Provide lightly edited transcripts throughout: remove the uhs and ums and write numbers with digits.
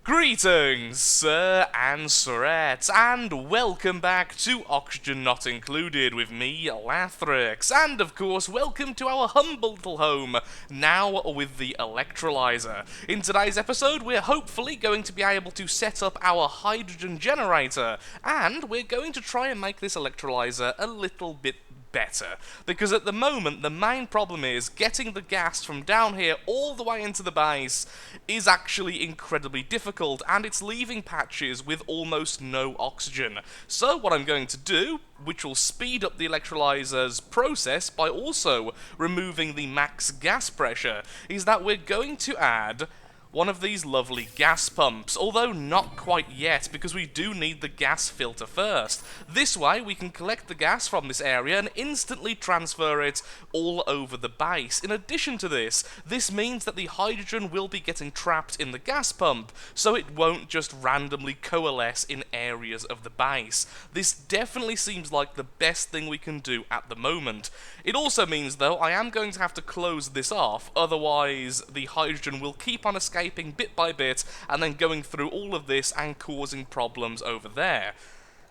Greetings, sir and sirettes, and welcome back to Oxygen Not Included with me, Lathrix, and of course, welcome to our humble little home, now with the electrolyzer. In today's episode, we're hopefully going to be able to set up our hydrogen generator, and we're going to try and make this electrolyzer a little bit better, because at the moment the main problem is getting the gas from down here all the way into the base is actually incredibly difficult, and it's leaving patches with almost no oxygen. So what I'm going to do, which will speed up the electrolyzer's process by also removing the max gas pressure, is that we're going to add one of these lovely gas pumps, although not quite yet, because we do need the gas filter first. This way we can collect the gas from this area and instantly transfer it all over the base. In addition to this, this means that the hydrogen will be getting trapped in the gas pump, so it won't just randomly coalesce in areas of the base. This definitely seems like the best thing we can do at the moment. It also means, though, I am going to have to close this off, otherwise the hydrogen will keep on escaping bit by bit, and then going through all of this and causing problems over there.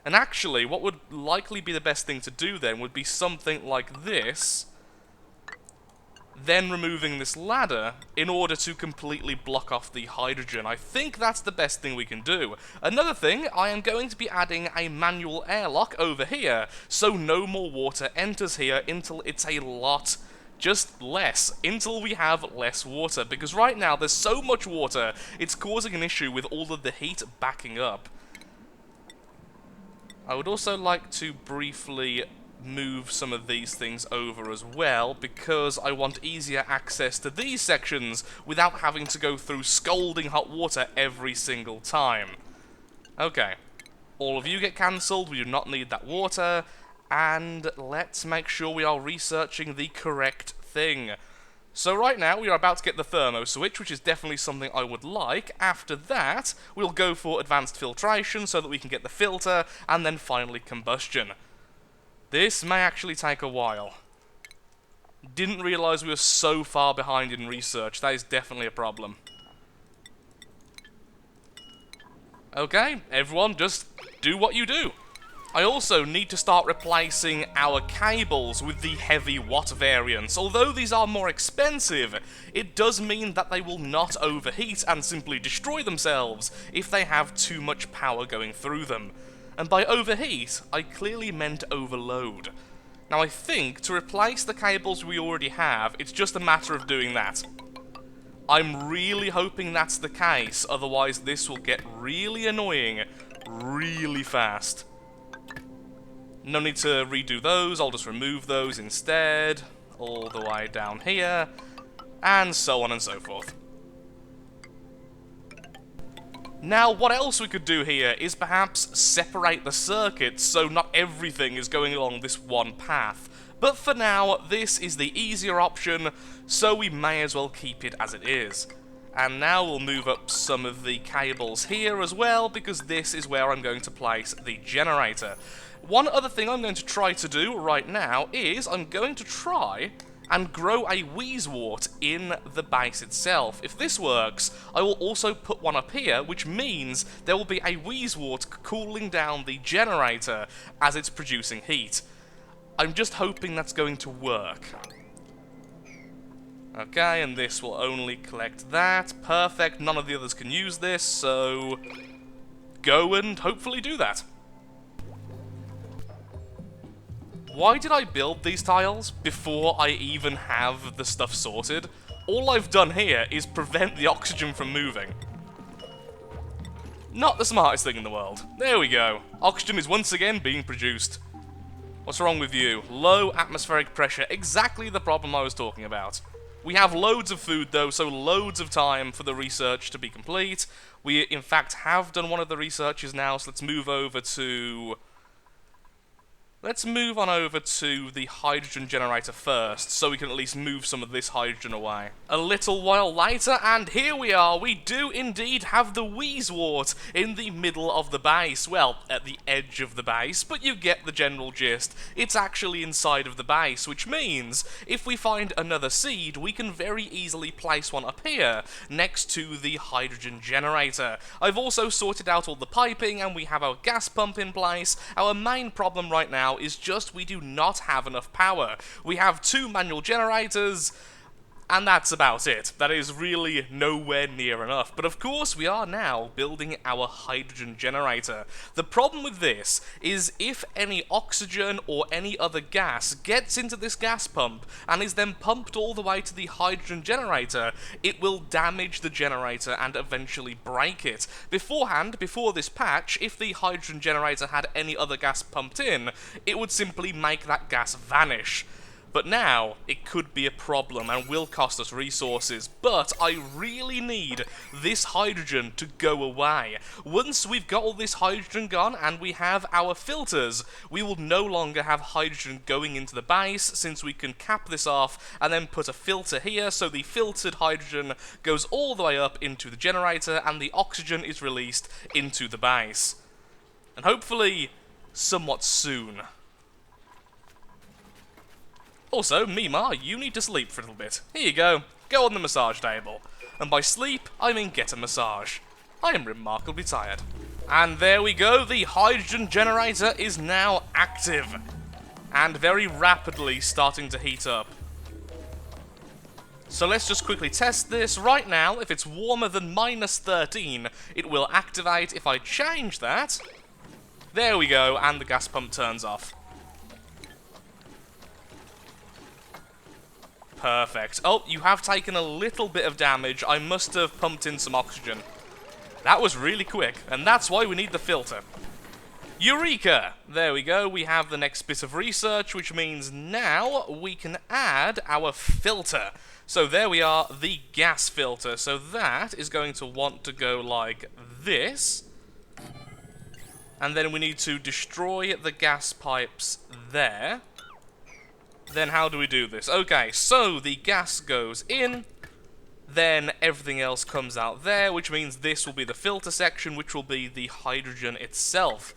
And actually, what would likely be the best thing to do then would be something like this, then removing this ladder in order to completely block off the hydrogen. I think that's the best thing we can do. Another thing, I am going to be adding a manual airlock over here, so no more water enters here until it's a lot just less, until we have less water, because right now there's so much water, it's causing an issue with all of the heat backing up. I would also like to briefly move some of these things over as well, because I want easier access to these sections without having to go through scalding hot water every single time. Okay, all of you get cancelled, we do not need that water. And let's make sure we are researching the correct thing. So right now we are about to get the thermo switch, which is definitely something I would like. After that, we'll go for advanced filtration so that we can get the filter, and then finally combustion. This may actually take a while. Didn't realise we were so far behind in research. That is definitely a problem. Okay, everyone, just do what you do. I also need to start replacing our cables with the heavy watt variants. Although these are more expensive, it does mean that they will not overheat and simply destroy themselves if they have too much power going through them. And by overheat, I clearly meant overload. Now I think to replace the cables we already have, it's just a matter of doing that. I'm really hoping that's the case, otherwise this will get really annoying really fast. No need to redo those, I'll just remove those instead, all the way down here, and so on and so forth. Now, what else we could do here is perhaps separate the circuits so not everything is going along this one path. But for now, this is the easier option, so we may as well keep it as it is. And now we'll move up some of the cables here as well, because this is where I'm going to place the generator. One other thing I'm going to try to do right now is I'm going to try and grow a wheezewort in the base itself. If this works, I will also put one up here, which means there will be a wheezewort cooling down the generator as it's producing heat. I'm just hoping that's going to work. Okay, and this will only collect that. Perfect, none of the others can use this, so go and hopefully do that. Why did I build these tiles before I even have the stuff sorted? All I've done here is prevent the oxygen from moving. Not the smartest thing in the world. There we go. Oxygen is once again being produced. What's wrong with you? Low atmospheric pressure. Exactly the problem I was talking about. We have loads of food though, so loads of time for the research to be complete. We in fact have done one of the researches now, so let's move over to Let's move on over to the hydrogen generator first, so we can at least move some of this hydrogen away. A little while later, and here we are, we do indeed have the Wheezewort in the middle of the base. Well, at the edge of the base, but you get the general gist. It's actually inside of the base, which means if we find another seed, we can very easily place one up here, next to the hydrogen generator. I've also sorted out all the piping, and we have our gas pump in place. Our main problem right now is just we do not have enough power. We have 2 manual generators, and that's about it. That is really nowhere near enough. But of course, we are now building our hydrogen generator. The problem with this is if any oxygen or any other gas gets into this gas pump and is then pumped all the way to the hydrogen generator, it will damage the generator and eventually break it. Beforehand, before this patch, if the hydrogen generator had any other gas pumped in, it would simply make that gas vanish. But now, it could be a problem and will cost us resources, but I really need this hydrogen to go away. Once we've got all this hydrogen gone and we have our filters, we will no longer have hydrogen going into the base, since we can cap this off and then put a filter here, so the filtered hydrogen goes all the way up into the generator and the oxygen is released into the base. And hopefully, somewhat soon. Also, Mima, you need to sleep for a little bit. Here you go. Go on the massage table. And by sleep, I mean get a massage. I am remarkably tired. And there we go, the hydrogen generator is now active. And very rapidly starting to heat up. So let's just quickly test this. Right now, if it's warmer than -13, it will activate. If I change that, there we go, and the gas pump turns off. Perfect. Oh, you have taken a little bit of damage. I must have pumped in some oxygen. That was really quick, and that's why we need the filter. Eureka! There we go, we have the next bit of research, which means now we can add our filter. So there we are, the gas filter. So that is going to want to go like this. And then we need to destroy the gas pipes there. Then how do we do this? Okay, so the gas goes in, then everything else comes out there, which means this will be the filter section, which will be the hydrogen itself.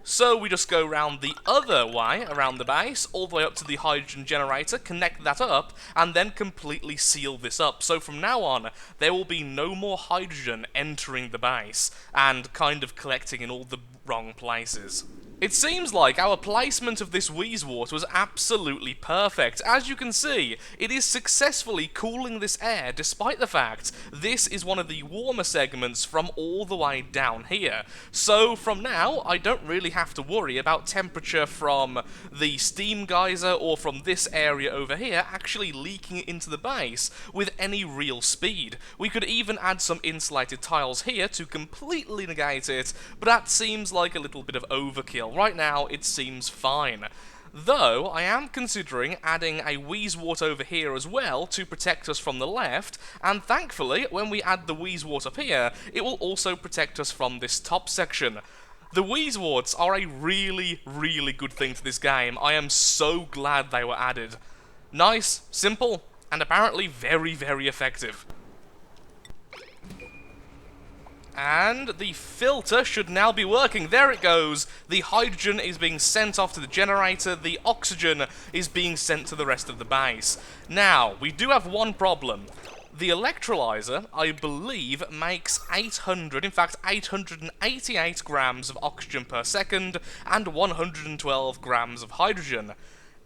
So we just go around the other way, around the base, all the way up to the hydrogen generator, connect that up, and then completely seal this up. So from now on, there will be no more hydrogen entering the base, and kind of collecting in all the wrong places. It seems like our placement of this Wheezewort was absolutely perfect. As you can see, it is successfully cooling this air, despite the fact this is one of the warmer segments from all the way down here. So from now, I don't really have to worry about temperature from the steam geyser or from this area over here actually leaking into the base with any real speed. We could even add some insulated tiles here to completely negate it, but that seems like a little bit of overkill. Right now, it seems fine. Though, I am considering adding a Wheezewort over here as well to protect us from the left, and thankfully, when we add the Wheezewort up here, it will also protect us from this top section. The Wheezeworts are a really, really good thing to this game. I am so glad they were added. Nice, simple, and apparently very, very effective. And the filter should now be working. There it goes. The hydrogen is being sent off to the generator. The oxygen is being sent to the rest of the base. Now, we do have one problem. The electrolyzer, I believe, makes 800, in fact 888 grams of oxygen per second and 112 grams of hydrogen.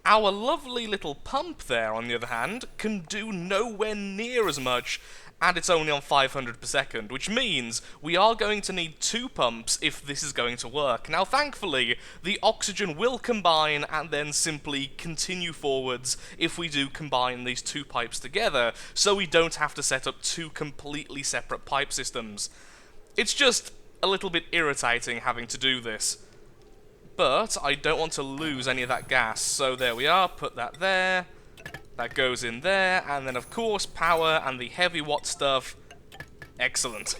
Our lovely little pump there, on the other hand, can do nowhere near as much, and it's only on 500 per second, which means we are going to need 2 pumps if this is going to work. Now, thankfully, the oxygen will combine and then simply continue forwards if we do combine these 2 pipes together, so we don't have to set up 2 completely separate pipe systems. It's just a little bit irritating having to do this. But I don't want to lose any of that gas, so there we are, put that there. That goes in there, and then of course power and the heavy watt stuff. Excellent.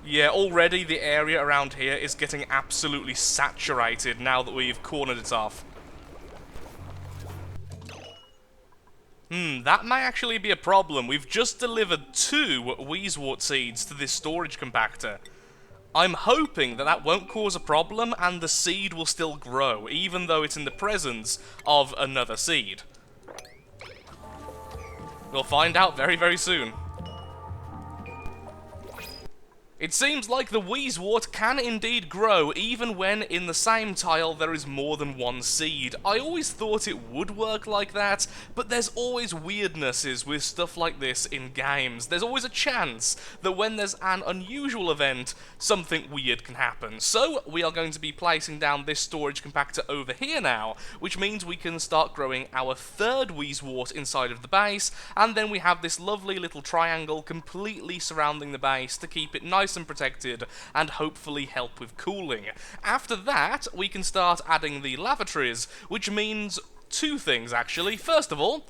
Yeah, already the area around here is getting absolutely saturated now that we've cornered it off. That may actually be a problem. We've just delivered 2 Wheezewort seeds to this storage compactor. I'm hoping that that won't cause a problem and the seed will still grow, even though it's in the presence of another seed. We'll find out very, very soon. It seems like the Wheezewort can indeed grow even when in the same tile there is more than 1 seed. I always thought it would work like that, but there's always weirdnesses with stuff like this in games. There's always a chance that when there's an unusual event, something weird can happen. So we are going to be placing down this storage compactor over here now, which means we can start growing our 3rd Wheezewort inside of the base, and then we have this lovely little triangle completely surrounding the base to keep it nice and protected and hopefully help with cooling. After that, we can start adding the lavatories, which means 2 things actually. First of all,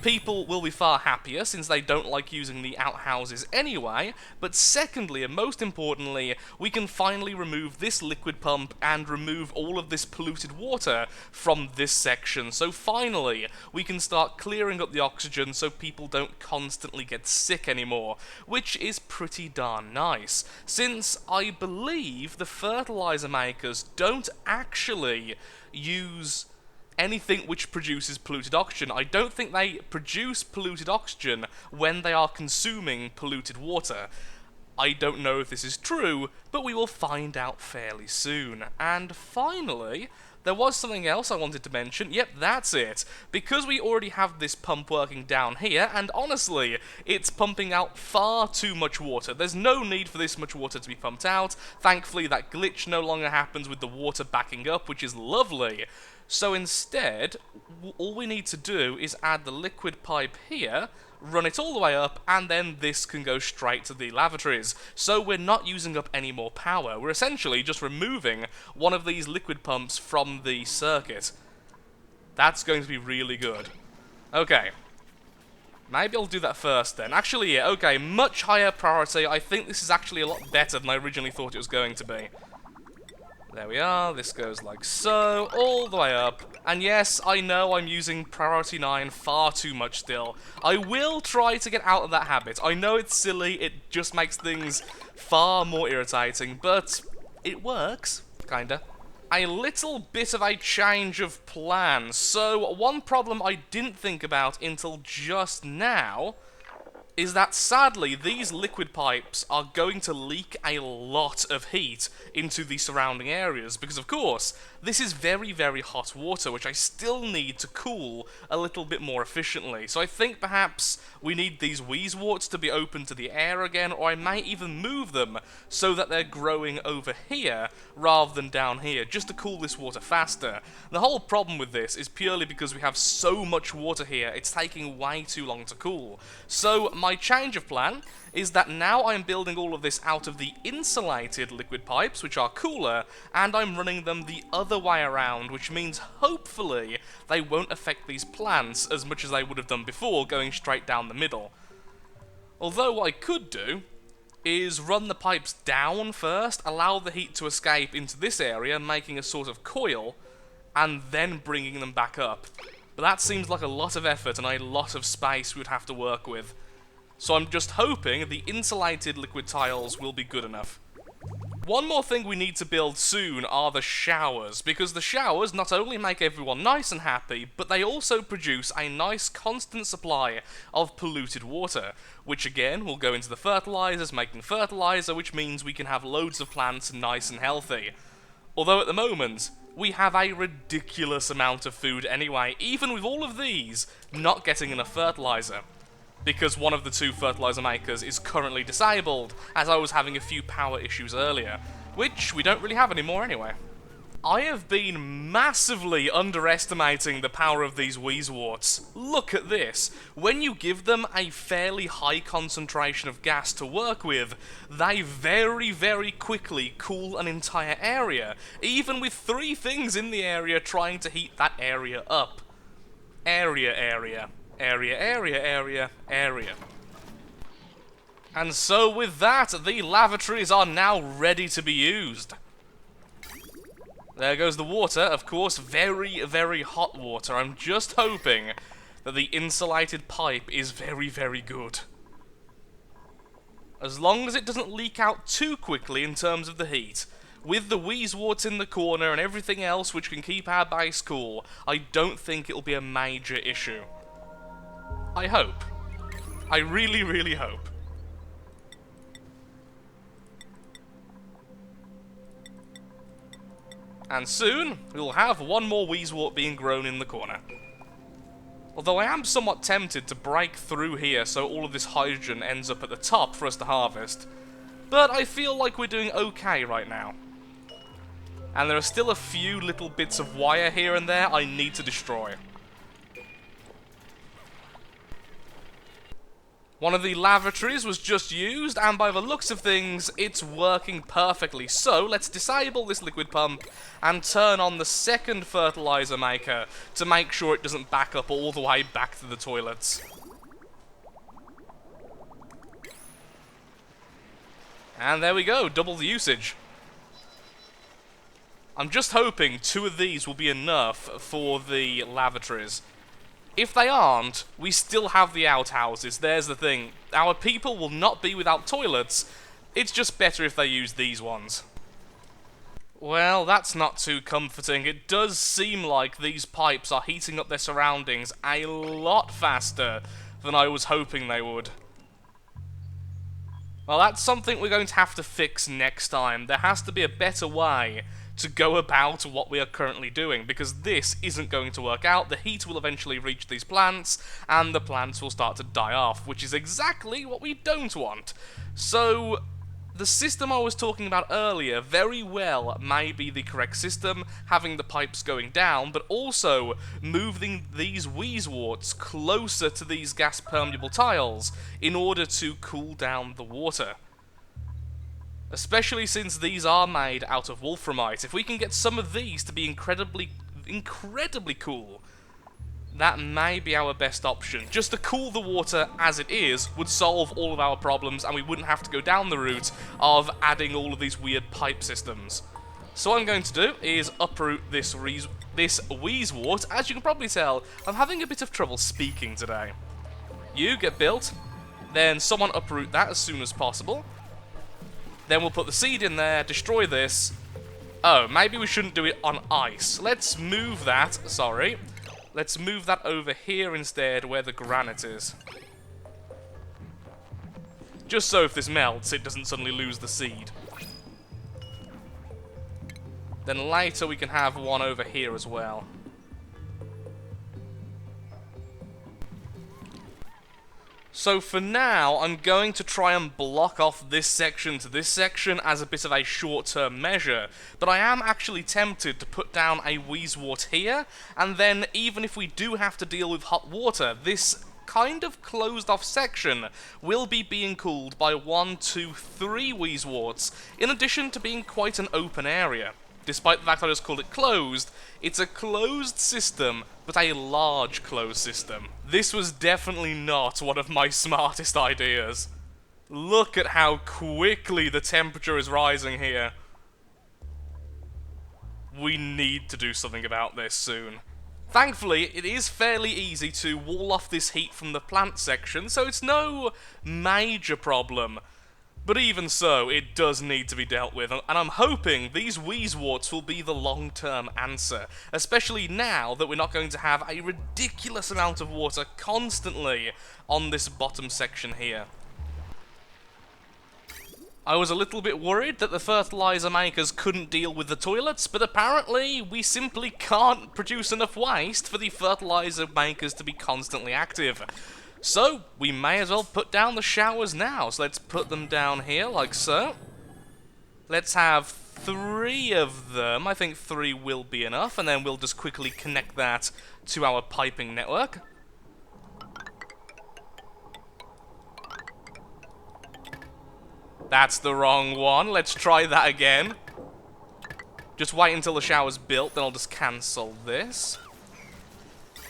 people will be far happier since they don't like using the outhouses anyway, but secondly and most importantly, we can finally remove this liquid pump and remove all of this polluted water from this section. So finally, we can start clearing up the oxygen so people don't constantly get sick anymore, which is pretty darn nice, since I believe the fertilizer makers don't actually use anything which produces polluted oxygen. I don't think they produce polluted oxygen when they are consuming polluted water. I don't know if this is true, but we will find out fairly soon. And finally, there was something else I wanted to mention. Yep, that's it. Because we already have this pump working down here, and honestly, it's pumping out far too much water. There's no need for this much water to be pumped out. Thankfully, that glitch no longer happens with the water backing up, which is lovely. So instead, all we need to do is add the liquid pipe here, run it all the way up, and then this can go straight to the lavatories. So we're not using up any more power. We're essentially just removing one of these liquid pumps from the circuit. That's going to be really good. Okay. Maybe I'll do that first then. Actually, yeah, okay, much higher priority. I think this is actually a lot better than I originally thought it was going to be. There we are, this goes like so, all the way up. And yes, I know I'm using priority 9 far too much still. I will try to get out of that habit. I know it's silly, it just makes things far more irritating, but it works, kinda. A little bit of a change of plan. So, one problem I didn't think about until just now is that sadly these liquid pipes are going to leak a lot of heat into the surrounding areas because of course this is very, very hot water which I still need to cool a little bit more efficiently. So I think perhaps we need these Wheezeworts to be open to the air again, or I may even move them so that they're growing over here rather than down here just to cool this water faster. The whole problem with this is purely because we have so much water here, it's taking way too long to cool. So my change of plan is that now I'm building all of this out of the insulated liquid pipes, which are cooler, and I'm running them the other way around, which means hopefully they won't affect these plants as much as they would have done before, going straight down the middle. Although what I could do is run the pipes down first, allow the heat to escape into this area, making a sort of coil, and then bringing them back up. But that seems like a lot of effort and a lot of space we'd have to work with. So I'm just hoping the insulated liquid tiles will be good enough. One more thing we need to build soon are the showers, because the showers not only make everyone nice and happy, but they also produce a nice constant supply of polluted water, which again will go into the fertilizers, making fertilizer, which means we can have loads of plants nice and healthy. Although at the moment, we have a ridiculous amount of food anyway, even with all of these not getting enough fertilizer. Because one of the 2 fertilizer makers is currently disabled, as I was having a few power issues earlier, which we don't really have anymore anyway. I have been massively underestimating the power of these Wheezeworts. Look at this. When you give them a fairly high concentration of gas to work with, they very, very quickly cool an entire area, even with 3 things in the area trying to heat that area up. Area. And so with that, the lavatories are now ready to be used. There goes the water, of course, very, very hot water. I'm just hoping that the insulated pipe is very, very good. As long as it doesn't leak out too quickly in terms of the heat. With the wheezeworts in the corner and everything else which can keep our base cool, I don't think it'll be a major issue. I hope. I really, really hope. And soon, we'll have one more wheezewort being grown in the corner. Although I am somewhat tempted to break through here so all of this hydrogen ends up at the top for us to harvest. But I feel like we're doing okay right now. And there are still a few little bits of wire here and there I need to destroy. One of the lavatories was just used, and by the looks of things, it's working perfectly. So, let's disable this liquid pump and turn on the second fertilizer maker to make sure it doesn't back up all the way back to the toilets. And there we go, double the usage. I'm just hoping 2 of these will be enough for the lavatories. If they aren't, we still have the outhouses. There's the thing. Our people will not be without toilets. It's just better if they use these ones. Well, that's not too comforting. It does seem like these pipes are heating up their surroundings a lot faster than I was hoping they would. Well, that's something we're going to have to fix next time. There has to be a better way to go about what we are currently doing, because this isn't going to work out. The heat will eventually reach these plants, and the plants will start to die off, which is exactly what we don't want. So, the system I was talking about earlier very well may be the correct system, having the pipes going down, but also moving these wheezeworts closer to these gas-permeable tiles in order to cool down the water. Especially since these are made out of wolframite. If we can get some of these to be incredibly cool, that may be our best option. Just to cool the water as it is would solve all of our problems, and we wouldn't have to go down the route of adding all of these weird pipe systems. So what I'm going to do is uproot this wheezewort. As you can probably tell, I'm having a bit of trouble speaking today. You get built, then someone uproot that as soon as possible. Then we'll put the seed in there, destroy this. Oh, maybe we shouldn't do it on ice. Let's move that, sorry. Let's move that over here instead, where the granite is. Just so if this melts, it doesn't suddenly lose the seed. Then later we can have one over here as well. So for now, I'm going to try and block off this section to this section as a bit of a short-term measure, but I am actually tempted to put down a wheezewort here, and then even if we do have to deal with hot water, this kind of closed-off section will be being cooled by 1, 2, 3 wheezeworts, in addition to being quite an open area. Despite the fact I just called it closed, it's a closed system, but a large closed system. This was definitely not one of my smartest ideas. Look at how quickly the temperature is rising here. We need to do something about this soon. Thankfully, it is fairly easy to wall off this heat from the plant section, so it's no major problem. But even so, it does need to be dealt with, and I'm hoping these wheezeworts will be the long-term answer, especially now that we're not going to have a ridiculous amount of water constantly on this bottom section here. I was a little bit worried that the fertilizer makers couldn't deal with the toilets, but apparently we simply can't produce enough waste for the fertilizer makers to be constantly active. So, we may as well put down the showers now. So let's put them down here, like so. Let's have 3 of them. I think 3 will be enough, and then we'll just quickly connect that to our piping network. That's the wrong one. Let's try that again. Just wait until the shower's built, then I'll just cancel this.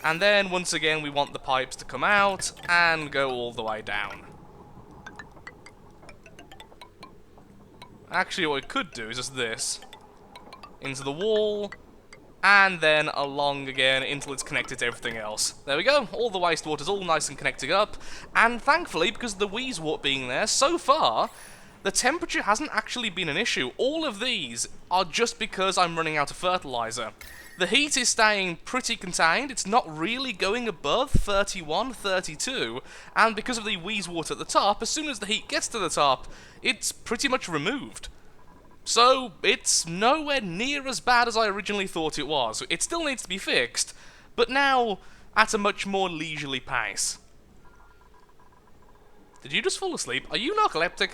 And then, once again, we want the pipes to come out and go all the way down. Actually, what we could do is just this. Into the wall, and then along again until it's connected to everything else. There we go, all the wastewater's all nice and connected up, and thankfully, because of the Wheezewort being there, so far, the temperature hasn't actually been an issue. All of these are just because I'm running out of fertilizer. The heat is staying pretty contained, it's not really going above 31, 32, and because of the Wheezewort at the top, as soon as the heat gets to the top, it's pretty much removed. So, it's nowhere near as bad as I originally thought it was. It still needs to be fixed, but now at a much more leisurely pace. Did you just fall asleep? Are you narcoleptic?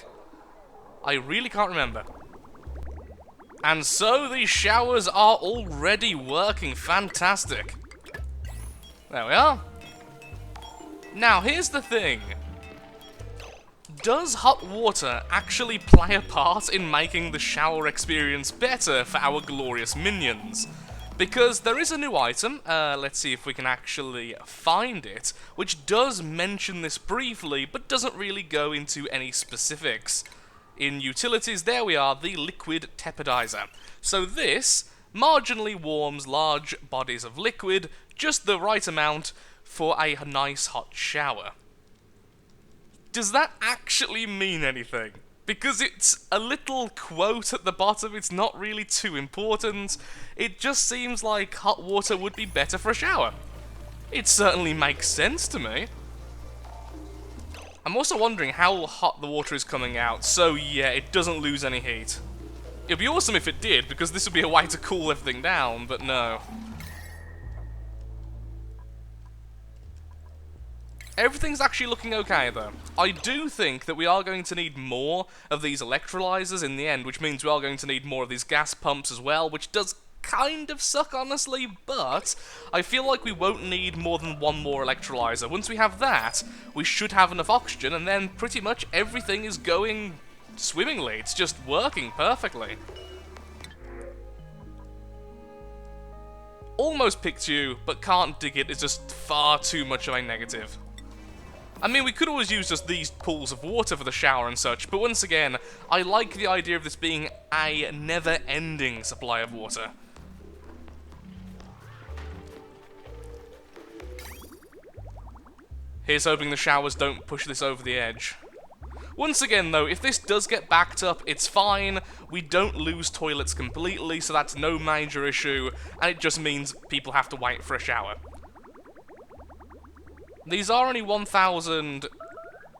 I really can't remember. And so these showers are already working fantastic. There we are. Now, here's the thing. Does hot water actually play a part in making the shower experience better for our glorious minions? Because there is a new item, let's see if we can actually find it, which does mention this briefly, but doesn't really go into any specifics. In utilities, there we are, the liquid tepidizer. So this marginally warms large bodies of liquid, just the right amount for a nice hot shower. Does that actually mean anything? Because it's a little quote at the bottom, it's not really too important. It just seems like hot water would be better for a shower. It certainly makes sense to me. I'm also wondering how hot the water is coming out, so yeah, it doesn't lose any heat. It'd be awesome if it did, because this would be a way to cool everything down, but no. Everything's actually looking okay, though. I do think that we are going to need more of these electrolyzers in the end, which means we are going to need more of these gas pumps as well, which does kind of suck, honestly, but I feel like we won't need more than one more electrolyzer. Once we have that, we should have enough oxygen, and then pretty much everything is going swimmingly. It's just working perfectly. Almost picked you, but can't dig it is just far too much of a negative. I mean, we could always use just these pools of water for the shower and such, but once again, I like the idea of this being a never-ending supply of water. Here's hoping the showers don't push this over the edge. Once again, though, if this does get backed up, it's fine. We don't lose toilets completely, so that's no major issue, and it just means people have to wait for a shower. These are only 1,000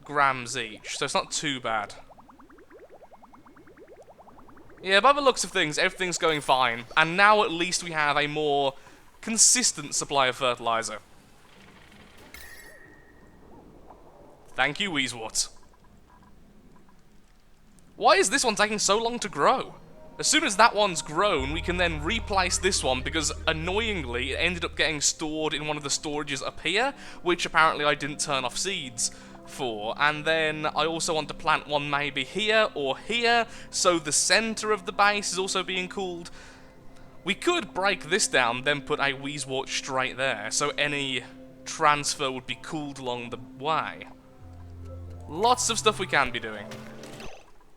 grams each, so it's not too bad. Yeah, by the looks of things, everything's going fine, and now at least we have a more consistent supply of fertilizer. Thank you, Wheezewort. Why is this one taking so long to grow? As soon as that one's grown, we can then replace this one, because annoyingly, it ended up getting stored in one of the storages up here, which apparently I didn't turn off seeds for. And then I also want to plant one maybe here or here, so the center of the base is also being cooled. We could break this down, then put a Wheezewort straight there, so any transfer would be cooled along the way. Lots of stuff we can be doing.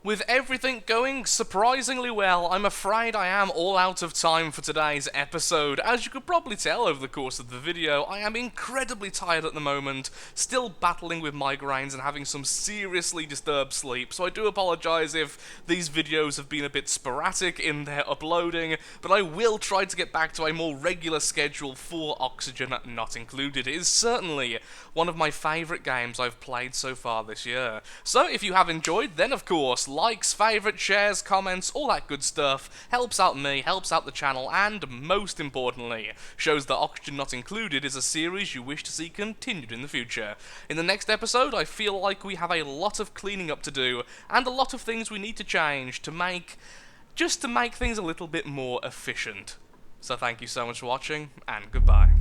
With everything going surprisingly well, I'm afraid I am all out of time for today's episode. As you could probably tell over the course of the video, I am incredibly tired at the moment, still battling with migraines and having some seriously disturbed sleep, so I do apologise if these videos have been a bit sporadic in their uploading, but I will try to get back to a more regular schedule for Oxygen Not Included. It is certainly one of my favourite games I've played so far this year. So if you have enjoyed, then of course, likes, favourites, shares, comments, all that good stuff helps out me, helps out the channel, and most importantly, shows that Oxygen Not Included is a series you wish to see continued in the future. In the next episode, I feel like we have a lot of cleaning up to do, and a lot of things we need to change to make things a little bit more efficient. So thank you so much for watching, and goodbye.